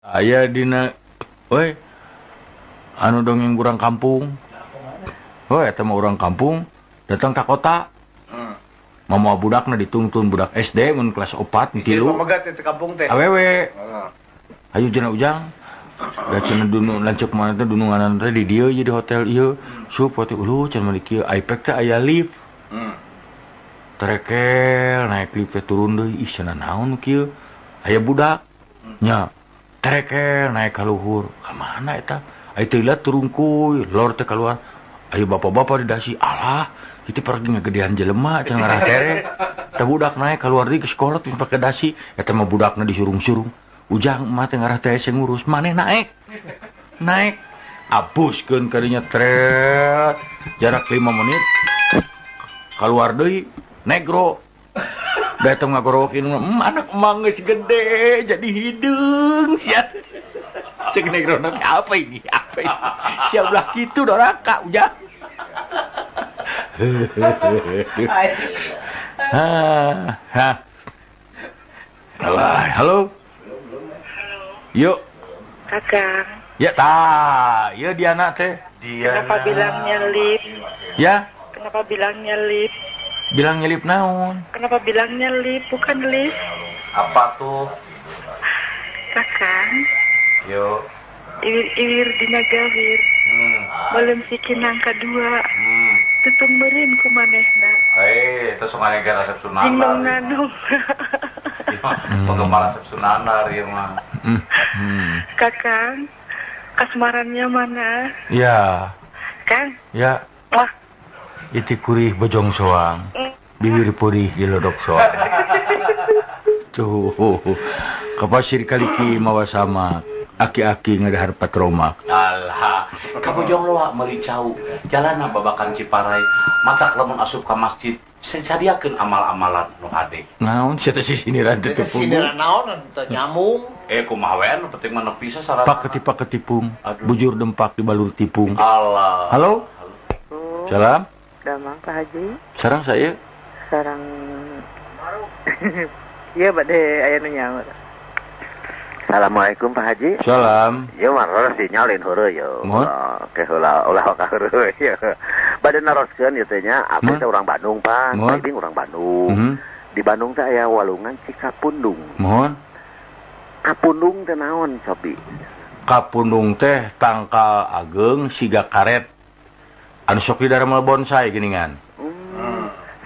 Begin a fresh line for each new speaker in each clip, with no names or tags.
Aya dina we anu dongeng urang kampung. Oh, eta mah urang kampung datang ka kota. Mama budakna ditungtun budak SD mun kelas 4 3.
Isi memegat teh kampung teh.
Awewe. Ayo cenah ujang. Da cenah dunu lanceuk mana teh dununganan teh di dieu jadi hotel ieu. Sup teh uluh cenah mah di kieu iPad teh aya lift. Terekel naik lift teh turun deui. Ih cenah naon kieu? Aya budak. Nya. Terekel naik ka luhur. Ka mana eta? Ai teh lihat turun kuy, lor teh keluar. Ayo bapak-bapak di dasi. Alah, itu pergi ngegedean jelema cenah ngarah terek. Teh budak naik keluar deui ke sekolah teh pake dasi. Eta mah budakna disurung-surung. Ujang mah teh ngarah teh ngurus. Maneh naik. Naik. Abuskeun ka dinya tret. Jarak 5 menit. Keluar deui negro. Datang ngagorokin, anak emang geus gede jadi hidung sia. Cek negro nanti apa ini? Apa ini? Sia ulah kitu doraka ujang. Halo. Yuk.
Kakang.
Ya tah, ya Diana teh.
Kenapa bilangnya lip?
Ya.
Kenapa bilangnya lip?
Bilang nyelip naon?
Kenapa bilangnya lip bukan lip?
Apa tuh?
Kakang.
Yo.
Iwir dina gawir. Belum sikinang kedua. Tutung meureun ku manehna.
Itu sungai negara resep sunana.
Dingdong nanung.
Penggemar resep sunana ieu mah.
Kakang, kasmarannya mana?
Ya.
Kang?
Ya.
Wah.
Iti kurih bojong soang. Bibir purih dilodok soang. Tuh. Kapasir kaliki mawa sama. Aki-aki ngadahar patromak.
Alah, kabojong loa mericau. Jalanna babakan Ciparai. Matak lamun asup ka masjid. Sadiakeun amal-amalan nu hade.
Naon sia teh siniran teh tepung.
Siniran naon teh nyamung. Kumaha we anu penting mah nepi sarana.
Pak ketipung. Bujur dempak di balur tipung.
Allah.
Halo? Salam.
Damang Pak Haji.
Sarang saya.
Sarang. Iya bade aya nu nyaur.
Assalamualaikum Pak Haji.
Salam.
Yo maror sinyalin heureuh yo. Ke heula ulah ka heureuh yo. Bade naroskeun ieu teh nya abdi teh urang Bandung, Pak. Abdi urang Bandung. Di Bandung teh aya walungan Cikapundung.
Mohon.
Kapundung teh naon, Sobi?
Kapundung teh tangkal ageng siga karet. Anu sok di daerah bonsai geuningan.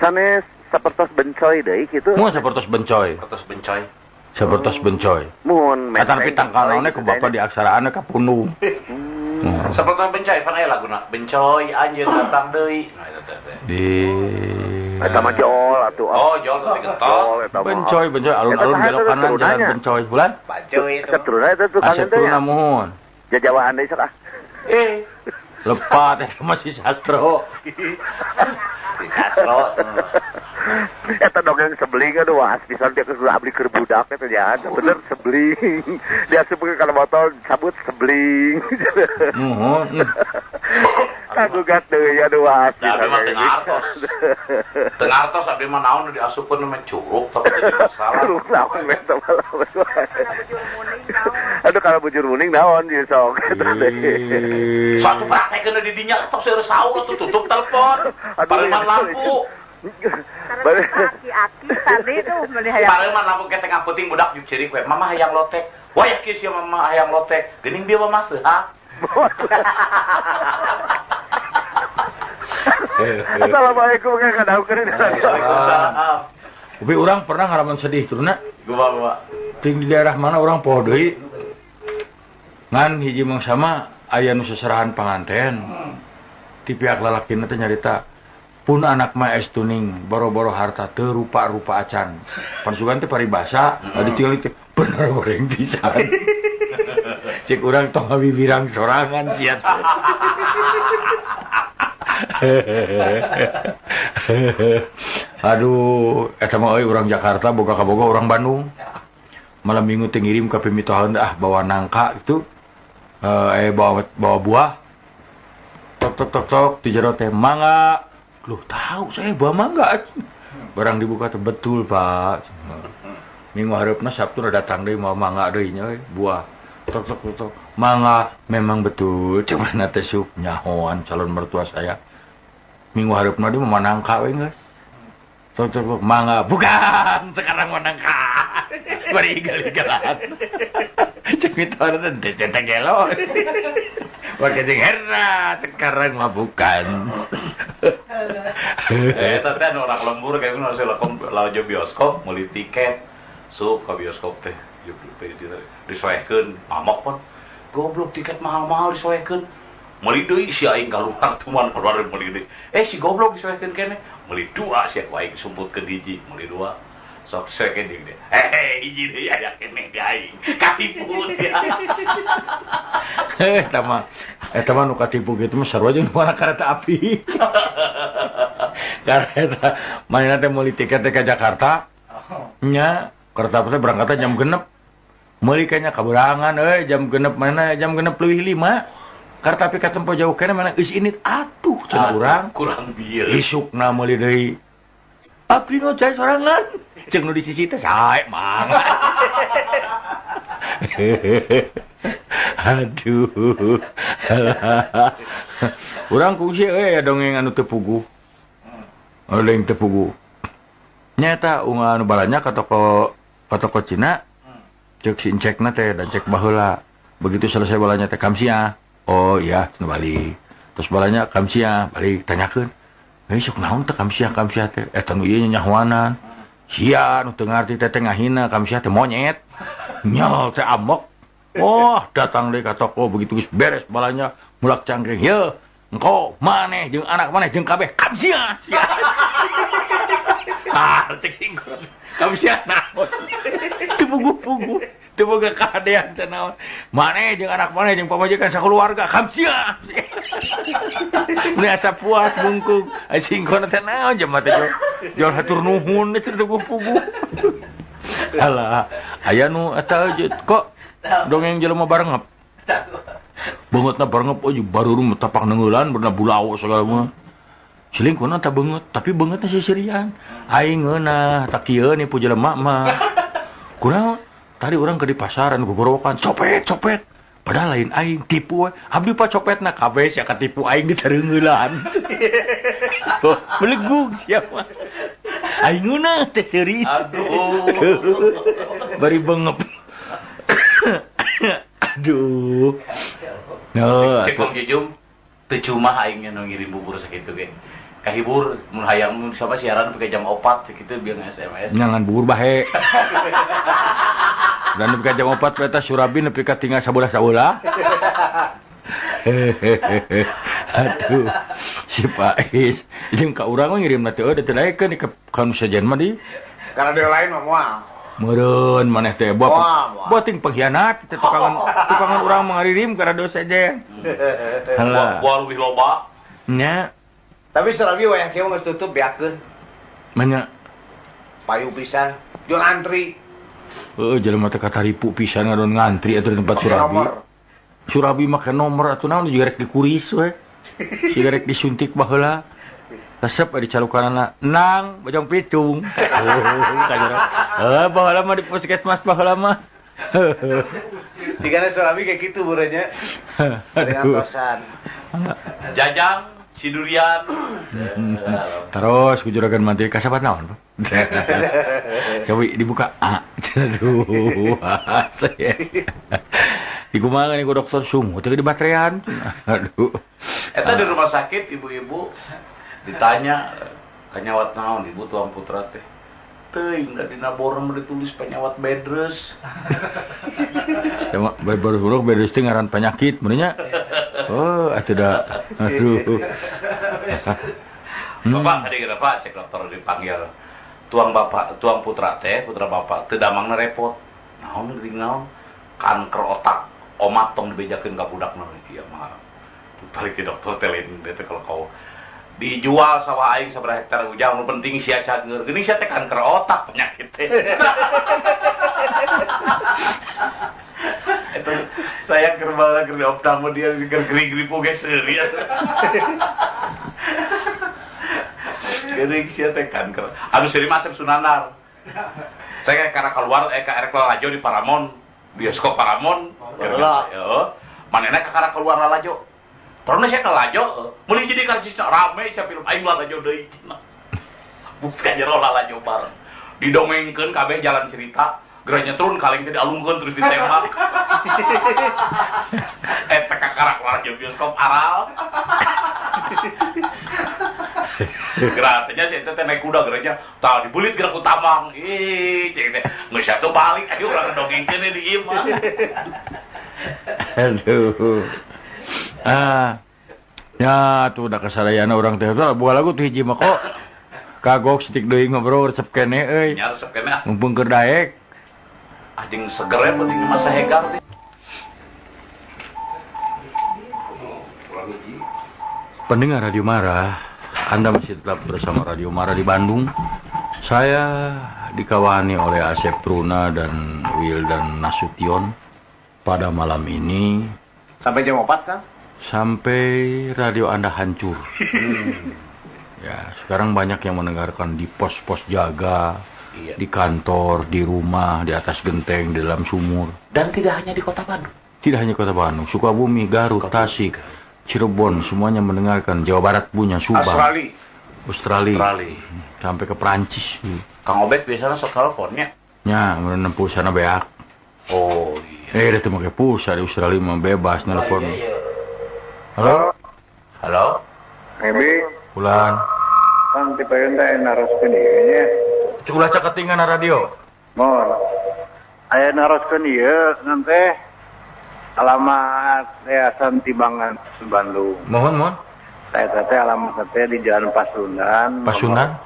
Sanes sapertos bencoy deui kitu.
Mun sapertos bencoy. Sapertos bencoy.
Mun
tapi tangkalna ku bapa di aksaraana kapundung.
Sapertos bencoy pan aya laguna. Bencoy anjeun datang deui.
Di
eta mah jol atuh.
Oh, jol teh gentos.
Bencoy alun-alun belok kanan jalan bencoy bulan.
Bencoy itu.
Setruna itu tukang teh.
Setruna mohon.
Jajawaan deui sok ah.
Lepat eta masih sastro.
Si sastro.
Eta dongeng sebling aduh waas pisan dia keur abdi keur budak eta jahan bener sebling. Dia sebagai kalau motor sabut sebling.
Mohon.
Kagugat deui aduh waas.
Abdi mah teu ngartos. Teu ngartos abdi mah naon nu diasupkeun mah curug tapi jadi masalah.
Curug naon eta malah. Aduh kalau bujur muning naon ieu sok.
Suatu praktekeun di dinya tos seueur saur atuh tutup telepon. Paliman lampu.
Karena aki-aki tadi tuh melihat.
Paliman lampu ketek ngaputing budak juk ciri we. Mama hayang lotek. Wah ya kieu sia mama hayang lotek. Geuning dia mah maseuha.
Assalamualaikum Kang kadaukeun.
Waalaikumsalam.
Ubi urang pernah ngalaman sedih turuna.
Gua.
Ting di daerah mana orang poho deui. Ngan hiji mangsama aya nu seserahan panganten. Ti pihak lalakina teh nyarita, pun anak mah es tuning boro-boro harta teu rupa-rupa acan. Pansugan teh paribasa, ditinggal teh bener goreng pisan. Cek urang tong ngabibirang sorangan sia. Aduh, eta mah euy urang Jakarta boga ka boga urang Bandung. Malam minggu teh ngirim ka pemitohan bawa nangka itu. Bawa buah. Tok di jero teh mangga. Loh, tahu saya bawa mangga. Barang dibuka teh betul, Pak. Minggu hareupna Sabtu datang deui mau mangga deui nya buah. Tok. Mangga memang betul. Cuma nate sup nyahoan calon mertua saya. Minggu hareup dia memanang ka we geus. Tok. Mangga bukan sekarang menang ka. Bari igal-igalan. Cek itu ada cetek gelo. Pakai jeung herna sekarang mah bukan.
Teh orang lembur kayak ngono lajo bioskop meuli tiket. Sup ka bioskop teh. Disoekeun mamok pun. Goblok tiket mahal-mahal disoekeun. Meuli deui si aing kaluar tuman keluar meuli deui. Si goblok disoekeun keneh. Meuli 2 si aing sumputkeun hiji, meuli 2. Sok soekeun deui dia. Hiji deui aya keneh di aing. Katipu sia.
Eta mah nu katipu kitu mah sarua jeung nu kereta api. Kareta manehna teh meuli tiket teh ka Jakarta. Nya kereta api berangkatnya jam 6. Meuli kayaknya kaberangan jam 6 mana jam 6 leuwih 5. Kereta api ka tempo jauh keneh mana geus init atuh cenah urang.
Kurang bieu.
Isukna meuli deui. Abdi ngojay sorangan. Jeung nu di sisi teh sae mang. Aduh. Urang kungsi dongeng anu teu puguh. Oleng teu puguh. Nyata anu balanya ka toko Cina. Cek sincekna teh dan cek baheula. Begitu selesai balanya teh kamsia. Oh iya, cenah balik. Terus balanya kamsia, balik tanyakeun. Sok naon teh kamsia teh? Eta nu ieu nyahoanan. Sia nu teu ngarti teh ngahina kamsia teh monyet. Nyal teh amok. Oh, datang deui ka toko begitu geus beres balanya mulak cangkring. Ye, engko maneh jeung anak maneh jeung kabeh kamsia. Cek singkong. Kamsia naon? Teu puguh-puguh. Teu boga kahadean teh naon. Maneh jeung anak maneh jeung pamajikan sakeluarga kamsia. Mun asa puas bungkung. Singkong teh naon jema teh jual hatur nuhun teh teu puguh. Alah, aya nu eta kok dongeng jelema barengep. Beungeutna barengep barurum tapak neungeulan beuna bulawo segala mah. Selingkuhna teh beungeut, tapi beungeutna sisirian. Aing ngeunah, tak kieu nipu jelema mah. Kunaon? Tadi urang ke di pasaran gogorowokan, copet. Padahal lain aing tipu we. Abdi pa copetna kabeh sia katipu aing ditareungeulan. Melegug siapa? Aing ngeunah teh seuris. Aduh. Bari beungep. Aduh.
Cek Bang Jujum, teu cuma aing nu ngirim bubur sakitu ge. Kahibur mun hayang mun sama siaran pake jam 4 sakitu biang SMS.
Jangan bubur bahe. Dan nepi ka jam 4 eta Surabi nepi ka tinggal sabola-sabola. Aduh. Si Pais, jeung ka urang mah ngirimna teh teu daekeun ka kanu sajen mah di.
Karena dia lain mah moal.
Meureun maneh teh boting pengkhianat teh tukangan urang mangaririm ka radio sajen. Halah.
Moal leuwih loba.
Nya.
Tapi Surabi wayah kieu geus tutup beakeun.
Manya
Payu pisan, jual antri.
Jelema teh kataripu pisan ngadon ngantri atuh di tempat Surabi. Surabi make nomor atuh naon juga rek dikuris we. Siga rek disuntik baheula. Resep dicalukanana nang bojong pitung. Baheula mah di puskesmas baheula mah.
Tigana Surabi kayak kitu burenya. Dengan tosan.
Jajang si durian.
Terus ku juragan mantri kasabat naon? Coba dibuka. Aduh. Dikumaha nih ku dokter sungguh teh di baterean. Aduh.
Eta di rumah sakit ibu-ibu ditanya kanyawat naon ibu tuang putra teh. Teuing da dina borong ditulis penyawat bedres.
Cuma baru bedres teh ngaran penyakit menurutnya. Oh, atuh da. Aduh.
Bapak tadi kira Pak cek dokter dipanggil. Tuang putra teh, putra bapak teu damangna repot. Naon geuning naon? Kanker otak. Omat tong dibejakeun ka budakna ieu mah. Balik ke dokter teh lain teh kalau kau dijual sawah aing sabaraha hektar ujang nu penting sia cager. Geuning sia teh kanker otak penyakit teh. Itu saya kerbala keur dioptamo dia keur geri-geri poge seuri atuh. Geuning sia teh kanker. Anu seuri masuk Sunanar. Saya karena keluar erek lajo di Paramount, bioskop Paramount. Manehna kakara keluar lalajo. Terus saya lalajo, meuli jadi karcisna rame sia film aing lalajo deui cenah. Bus ka jero lalajo bareng. Didongengkeun kabeh jalan cerita, geranya turun kaleng teh dialungkeun terus ditembak. Eta kakara keluar jeung bioskop aral. Geratnya sih teh naik kuda geranya, tah dibulit gerak utamang. Cek teh geus satu balik aduh urang dongengkeun di ieu mah.
Aduh. Ya tuh udah kesalahan orang teh tuh buah lagu tuh hiji mah kok kagok stick deui ngobrol resep kene euy.
Nya resep kene ah.
Mumpung keur daek.
Anjing seger ya penting masa hegang teh.
Pendengar Radio Mara, Anda masih tetap bersama Radio Mara di Bandung. Saya dikawani oleh Asep Truna dan Wildan Nasution. Pada malam ini
sampai jam 4 kan?
Sampai radio Anda hancur. Ya, sekarang banyak yang mendengarkan di pos-pos jaga, di kantor, di rumah, di atas genteng, di dalam sumur.
Dan tidak hanya di Kota Bandung.
Tidak hanya Kota Bandung, Sukabumi, Garut, Tasik, Cirebon, semuanya mendengarkan. Jawa Barat punya, Subang, Australia, sampai ke Perancis.
Kang Obet biasanya sok teleponnya.
Ya, menempuh sana beak.
Oh iya.
Dia tuh pakai pulsa di Australia mah bebas nelpon. Halo? Halo?
Ebi,
Bulan.
Kang tipe teh naroskeun ieu nya.
Ulah cak ketinggalan radio.
Mohon. Aya naroskeun ieu ngan teh alamat Yayasan Timbangan Bandung.
Mohon.
Saya teh alamat teh di Jalan Pasundan.
Pasundan?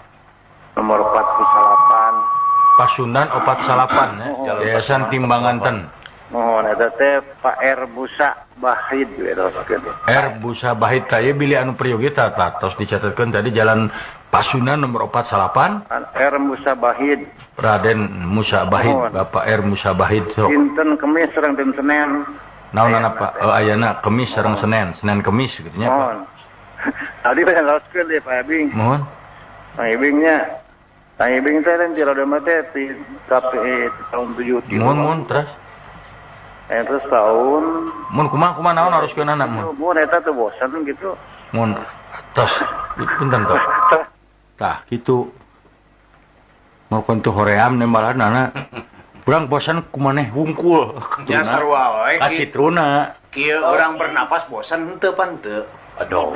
Nomor 48.
Pasundan 48 ya. Yayasan Timbangan Ten.
Mohon eta teh Pak R Busa Bahid we teruskeun.
R Busa Bahid teh bilih anu priyogi tah tos dicatatkeun tadi Jalan Pasundan nomor 48.
R Musa Bahid.
Raden Musa Bahid, Bapak R Musa Bahid sok.
Dinten Kemis sareng dinten Senin.
Naon Pak? Ayeuna Kemis sareng Senin Kemis gitu nya Pak.
Mohon. Tadi pengen teruskeun deh Pak Ebing.
Mohon.
Pak Ebingnya. Pak Ebing teh lain tirada mah teh di KPI tahun 70.
Mohon terus.
Terus tahun
Mun kumaha naon haruskeun anak mun.
Mun eta teh bosan gitu.
Mun tos punten tos. Tah kitu. Mau kontu hoream nembalanana. Urang bosan kumaneh wungkul.
Nya sarua wae.
Kasih truna.
Kieu urang bernapas bosan henteu pan teu.
Aduh.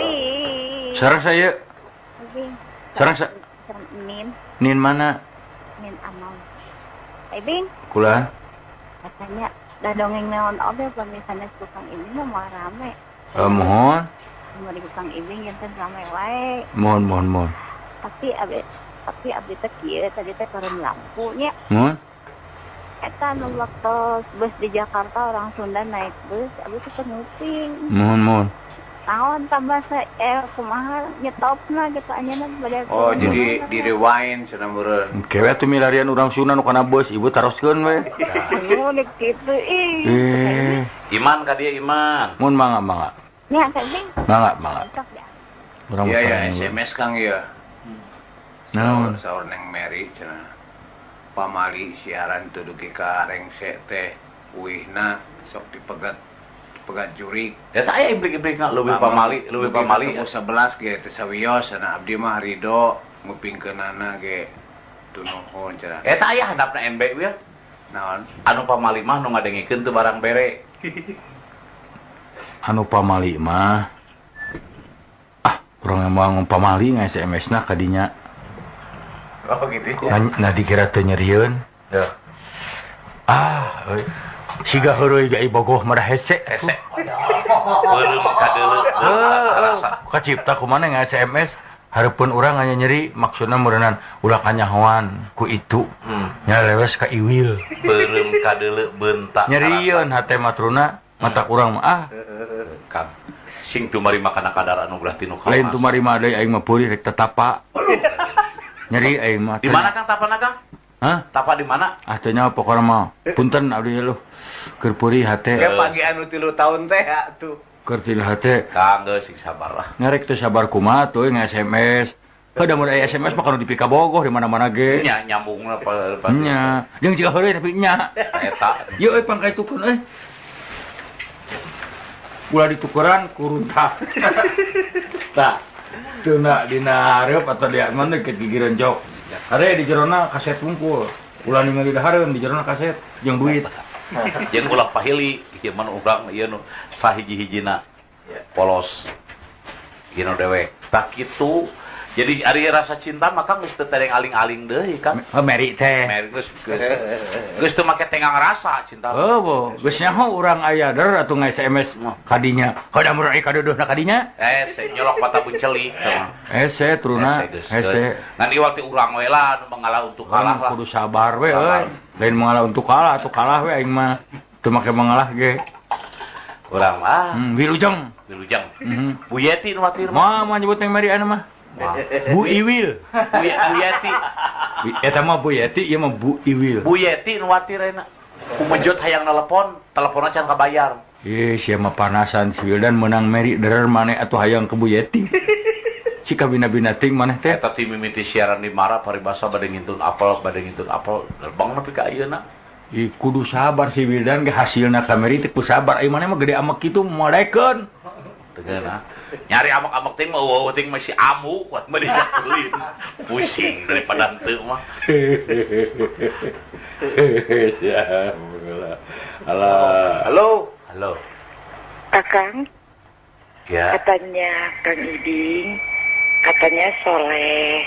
Sareng saya. Sareng Nin mana?
Nin Amal. Bing.
Kula.
Katanya dah dongeng neon obe misalnya tukang ini mau rame.
Mohon.
Mau di tukang ibing yang rame wae.
Mohon.
Tapi abdi teh kieu tadi teh turun lampunya.
Mohon.
Eta nu waktu bus di Jakarta orang Sunda naik bus, abdi teh nguping.
Mohon.
Naon tambah kumaha nyetopna gitu anjeunna bade.
Oh, jadi di rewind cenah meureun.
Kewe atuh milarian urang Sunda nu kana bus, ibu taroskeun we.
Anu dik kitu ih.
Iman ka dia Iman.
Mun mangga.
Nya kan Bing.
Mangga. Urang
Iya SMS Kang ieu.
Naon?
Saur Neng Mary cenah. Pamali siaran teu dugi ka rengse teh uihna sok dipegat jurig.
Eta aya ibrik-ibrikna leuwih pamali
11 ge teh sawios cenah abdi mah Rido ngupingkeunana ge tu nuhun cenah.
Eta aya handapna NB we.
Naon?
Anu pamali mah nu ngadengikeun teu barang bere.
Anu pamali mah urang emang pamali nge-SMS-na ka dinya.
Oh gitu.
Nah dikira teu nyerieun.
Heuh.
Siga heureui ge bogoh mah hese.
Beureum kadeuleu.
Kacipta kumaneh nge-SMS hareupeun urang aya nyeri maksudna meureunnan ulah kanyahoan ku itu. Nya lewes ka iwil.
Beureum kadeuleu beuntak.
Nyerieun hate matruna mata urang mah
Kang. Sing tumari makan kadar anu ulah tinu kelas.
lain tumari mah deui aing mah peuli rek tetapa. Nyeri aing mah.
Di mana Kang tapana Kang?
Hah?
Tapa di mana?
Teu nyaho pokona mah. Punten abdi lu. Keur peuli hate.
Ya pagi anu 3 tahun teh atuh.
Keur tilu hate.
Kang geus sing sabar lah.
Ngarek teu sabar kumaha teuing nge-SMS. Heuh mun aya SMS mah kana dipika bogoh di mana-mana ge.
Nya nyambungna pas.
Nya. Jeung jiga heureui tapi nya.
Eta.
Yeuh pangkaitukeun euy. ulah ditukeran kurunta. Tah, teu na dina hareup atau di mana ke gigireun jok. Hare di jerona kaset wungkul. Ulah ningali dahareun di jerona kaset jeung duit.
Jeung ulah pahili ieu mah urang ieu nu sahiji-hijina polos. Ieu nu dewek. Tak kitu. Jadi ari rasa cinta maka geus teu tereng aling-aling deui kan.
Meri teh.
Meri geus teu make tengang rasa cinta.
Bo, geus nyaho urang aya der atuh nge-SMS kadinya. Hoda murang ai kaduduhna kadinya.
Se nyolok mata buncelik teh.
Ese truna, ese.
Ngan ieu waktu urang we lah nu mengalah untuk kalah lah.
Kudu sabar we euy. Lain mengalah untuk kalah atuh kalah we aing mah. Teu make mengalah ge.
Urang mah
Wilujeng.
Bu Yeti nu watir
mah. Mah nyebut yang Mari anu mah. Bu Iwil.
Bu Yeti.
Eta mah Bu Yeti, ieu mah Bu Iwil.
Bu Yeti nu watir ayeuna. Kumejut hayang nelpon, teleponna can kabayar.
Sia mah panasan si Wildan menang Meri derer maneh atuh hayang ke Bu Yeti. Cika bina-bina ting maneh teh.
Eta ti mimiti siaran di Mara paribasa bade ngintun apel, Bang nepi ka ayeuna.
Kudu sabar si Wildan ge hasilna ka Meri teh ku sabar. Ai maneh mah gede amek kitu modekeun.
Tegeuna. Nyari amek-amek teh mah eueuh teh masih amu kuat mah dijakulin. Pusing daripada henteu mah.
Halo.
Akang,
Ya.
katanya Kang Ibing, katanya soleh.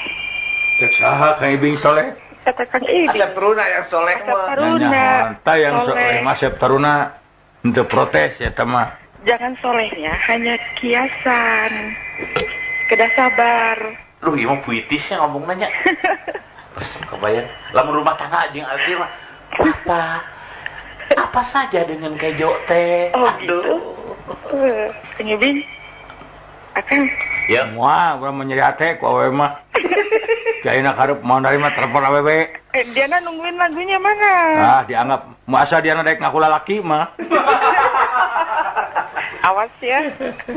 Cek saha Kang Ibing soleh?
Kata Kang Ibing.
Asep Teruna yang soleh
Asep
mah.
Teruna.
Tah yang soleh Asep Teruna henteu protes eta mah.
Jangan solehnya hanya kiasan. Kedah sabar.
Lu ieu mah puitisnya ngomongna nya. Kebayang. Lamun rumah tangga jeung arti mah apa saja dengan kejo teh.
Oh,
Aduh.
gitu. Kang Ibing. Akang.
Ya.
Wah, urang menyeri hate ku awewe mah. Kaina karep mau nerima telepon awewe.
Diana nungguin lagunya mana?
Ah, dianggap masa Diana daek ngaku lalaki mah.
Awas ya.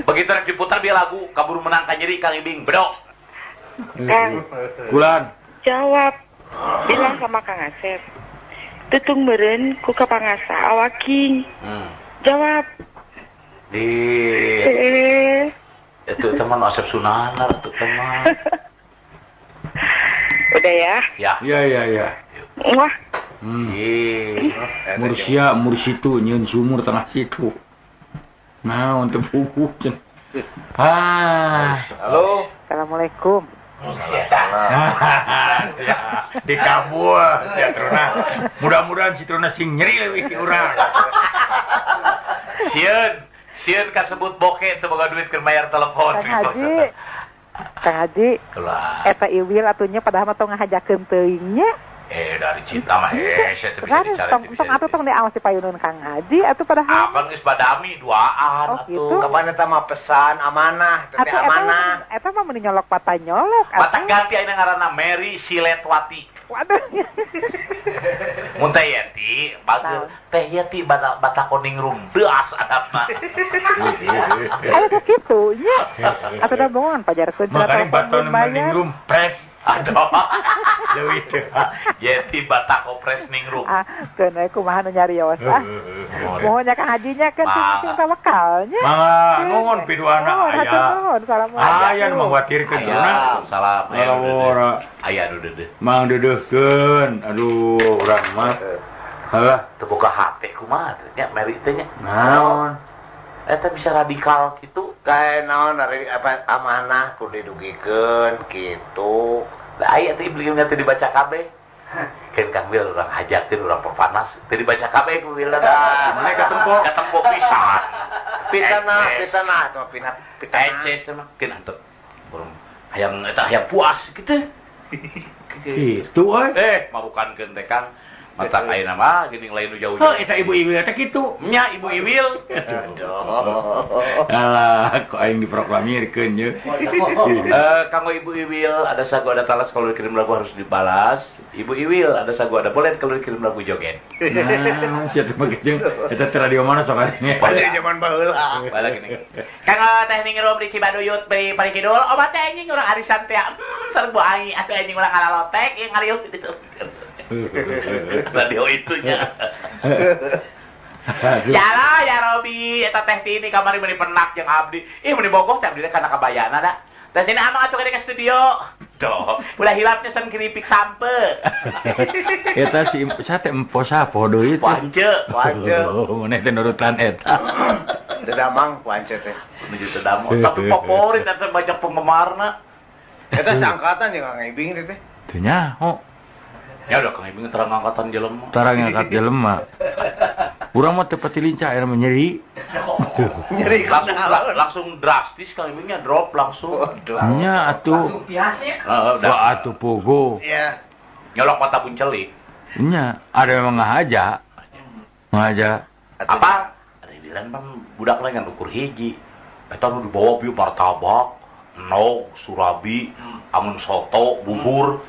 Begitu rek diputar dia lagu kaburu menang ka nyeri Kang Ibing bedok.
Kang,
Kulan.
jawab. Bilang sama Kang Asep. Tutung meureun ku ka pangasa awaking. Jawab.
Itu teman Asep Sunana itu teman.
Udah ya?
Ya.
Wah.
Mursitu nyeun sumur tengah situ. Naon teu puguh cenah.
Halo.
Assalamualaikum.
Di kabul sia Truna. Mudah-mudahan si Truna sing nyeri leuwih ti urang.
Sieun kasebut bokeh teu boga duit keur bayar telepon.
Kang Haji.
Kelah.
Eta Iwil atunya padahal mah tong ngahajakeun teuing nya.
Dari cinta mah saya teu bisa dicari.
Tong atuh tong diawas di payuneun Kang Haji atuh padahal.
Akan geus badami duaan atuh.
Gitu.
Kapan eta mah pesan amanah, teh amanah.
Eta mah meni nyolok mata nyolok.
Mata ganti ayeuna ngaranna Mary Siletwati.
Waduh.
Mun teh Yeti, bageus teh Yeti bata koningrum deas adapna.
Aya teh kitu nya. Atuh da bongan pajarkeun
Makanya baton ningrum pres.
Aduh. Leuwih teh. Yeti bata kopres ningrum.
Keun we kumaha nu nyarios Mohon ya Kang Hajinya kan sing tawakalnya.
Mangga nuhun piduana aya. Aya nu mangwatirkeun Truna.
Salam. Aya nu deudeuh.
Mang deudeuhkeun. Aduh, urang mah. Halah,
Teu boga hate kumaha teh nya Mary teh nya.
naon?
Eta bisa radikal gitu.
Kae naon dari apa amanah kudu didugikeun kitu.
Da aya teh beliau teh dibaca kabeh. Kan Kang Wil urang hajakeun urang perpanas teh dibaca kabeh ku Wil da.
Mana
katempo pisan.
Pitana tuh pitana.
Eces mah keun antep. Urang hayang eta hayang puas kitu.
Kitu euy.
Marukankeun teh Kang. Mata ayeuna mah geuning lain nu jauh.
Heuh, eta ibu Iwil teh kitu.
Nya Ibu Iwil.
Alah, kok aing diproklamirkeun ye.
Kanggo Ibu Iwil ada sagu ada talas kalau dikirim lagu harus dibalas. Ibu Iwil ada sagu ada boleh kalau dikirim lagu joget.
Nah, sia teh mah jeung eta teh radio mana sok ane.
Pada zaman baheula.
Bala gini. Kanggo teh ningrum di Cibaduyut beri pari kidul. Obat teh anjing urang arisan teh. Sareng bu aing atuh anjing urang ngalalotek ieu ngariuk gitu. Radio itunya. Ya Robi, eta teh Tini kamari meuni penak jeung abdi. Ih meuni bogoh teh abdi kana kabayana da. Teh Tini amang atuh ke studio. Tuh, ulah hilapnya sen keripik sampe.
Eta si sate empo sapo deui teh.
Wance.
Maneh teh nurutan eta.
Dedamang wance teh.
Menuju tedamang. Tapi favorit eta banyak penggemarna.
Eta seangkatan jeung Kang Ibing teh.
Teu nyaho.
Ya udah Kang Ibing terang angkatan jelema.
Tarang ngangkat jelema. Urang mah teu pati lincah era nyeri.
Nyeri langsung drastis Kang Ibingnya drop langsung.
Nya atuh. Wah atuh pogo.
Iya.
Nyolok mata buncelik.
Nya ada memang ngahaja.
Apa? Ada yang bilang bang budak lain kan ukur hiji. Eta nu dibawa bieu martabak, nog, surabi, angun soto, bubur.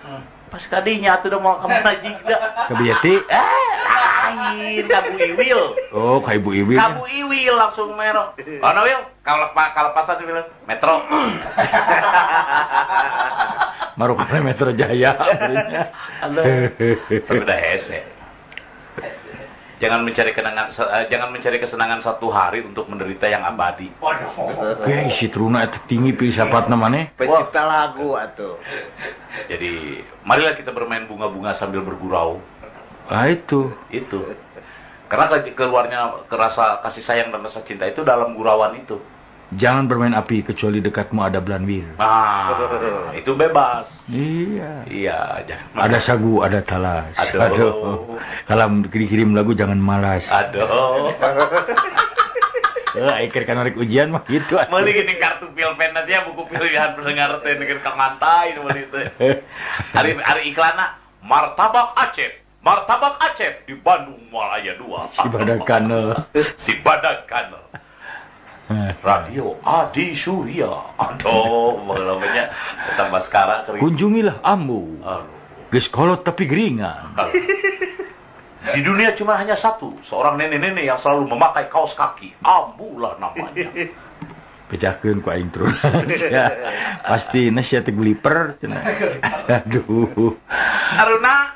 Pas kadinya atuh udah mau kemana jigda.
Ka Biati?
Lain, ka Bu Iwil.
Oh, ka Ibu Iwil.
Ka Bu Iwil langsung mero. Ono Wil, kalau pasan Wil, Metro.
Marukana Metro Jaya.
Udah hese. Jangan mencari kesenangan satu hari untuk menderita yang abadi.
Oke, si Truna itu tinggi pilih sapatna maneh.
Pencipta lagu atuh.
Jadi, marilah kita bermain bunga-bunga sambil bergurau.
Ah itu.
Karena keluarnya rasa kasih sayang dan rasa cinta itu dalam gurauan itu.
Jangan bermain api kecuali dekatmu ada belanwir.
Itu bebas.
Iya,
jangan.
Ada sagu, ada talas.
Aduh.
Kalau dikirim lagu jangan malas.
Aduh.
Iker kan narik ujian mah gitu.
Meuli gini kartu pulpen nanti ya buku pilihan pendengar teh keur kamantai meuli teh. Ari iklanna Martabak Acep di Bandung Malaya 2. Si Badak Kanel. Radio Adi Surya. Aduh, namanya tambah sekarang.
Kunjungilah Ambu. Geus kolot tapi geringan.
Di dunia cuma hanya satu, seorang nenek-nenek yang selalu memakai kaos kaki. Ambu lah namanya.
Pecakeun ku aing terus. Pasti nasihat guliper cenah. Aduh.
Aruna,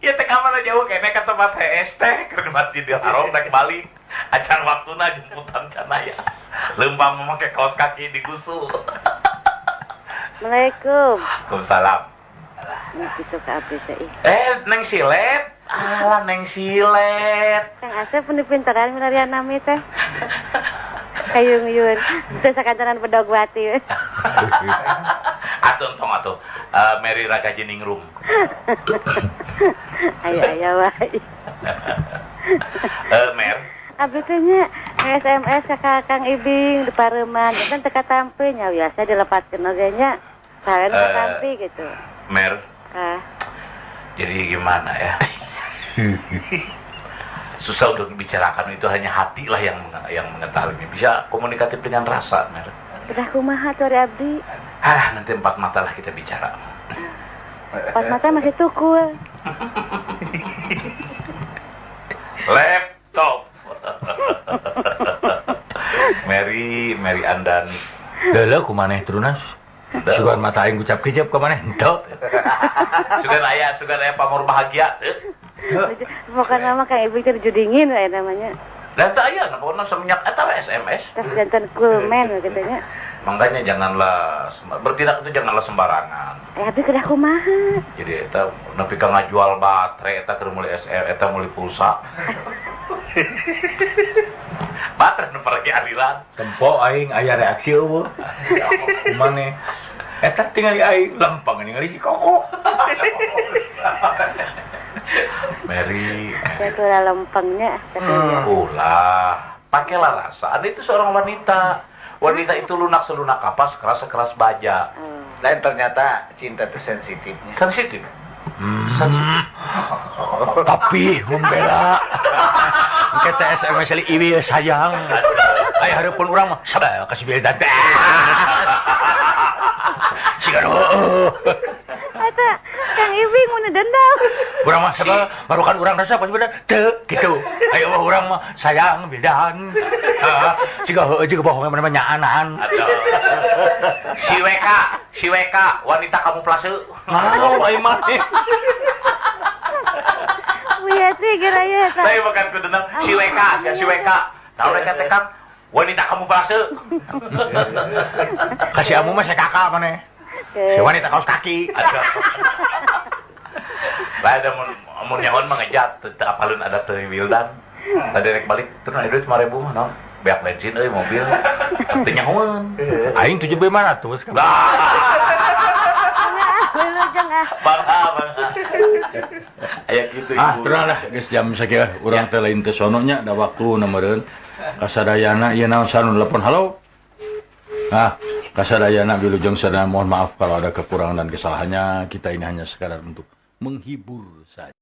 ieu teh kamana jauh kene ka tempat HS teh keur di Masjidil Haram teh balik. Acan waktuna jemputan canaya. Lempang memakai kaos kaki digusu.
Assalamualaikum.
Waalaikumsalam.
Gitu ke abdi teh.
Neng Silet. Alah Neng Silet.
Kang Asep pun dipinteran milarian nami teh. Kayung-yun. Teu sakancanan bedogwati.
Atuh. Mary Raga Jeningrum.
Ayo wae.
Mer.
Abdi teh nya SMS ka Kang Ibing di Pareuman, kan teu katampe nya biasa dilepaskeun oge nya. Saren katampi gitu.
Mer. Jadi gimana ya? Susah untuk dibicarakan, itu hanya hati lah yang mengetahuinya. Bisa komunikatif dengan rasa, Mer.
Udah kumaha tuh Abdi?
Nanti 4 mata lah kita bicara.
4 mata masih tukul.
Laptop. Mary Andani.
Deuleu kumaneh Trunas? Sugan mata aing ucap kejep ka maneh henteu.
Sugan aya pamor bahagia teu.
Pokoknya mah Kang Ibu terjudingin we namanya.
Dan teu aya pokona semenjak eta SMS.
Tas jantan kulmen gitu nya.
Makanya janganlah bertindak itu janganlah sembarangan.
Abdi kudah kumaha?
Jadi eta nepi ka ngajual baterai eta keur meuli SR eta meuli pulsa. Baterai nu pergi aliran.
Tempo aing aya reaksi eueuh. Kumaneh? Eta tingali aing lempang ningali si Koko.
Mary.
Itu lah lempengnya.
Ulah, pakailah rasa. Anda itu seorang wanita. Wanita itu lunak selunak kapas, keras baja.
Dan ternyata cinta itu sensitifnya.
Sensitif.
Tapi membela. Kita SMS li ieu sayang. Aya hareupeun urang mah sabar kasih beda teh. Sigaro.
Eta Kang Ibing mun dendam.
Urang mah sabar barukan urang rasa pas bener teu kitu. Aya mah urang mah sayang bedan. Siga heueuh jeung bohong mana nyaanan.
Si WK wanita kamuflase.
Mau ai mah.
Iya sih kira ya.
Tapi bukan kudenang si WK. Tahu mereka teh Kang, wanita kamu palsu.
Kasih amu mah saya kakak mana? Si wanita kaos kaki.
Lah ada mun nyaon mah ngejat teu apalun ada teu Wildan. Tadi naik balik terus ada duit 5.000 mah naon? Beak bensin euy mobil. Teu nyahoeun.
Aing 7.500 kan.
Bangga. Aya kitu ibu.
Terang lah geus jam sakieu urang teh lain teh sononya da waktu na meureun. Kasadayana ieu naon sanu telepon halo. Kasadayana Wilujeng sadaya mohon maaf kalau ada kekurangan dan kesalahannya. Kita ini hanya sekadar untuk menghibur saja.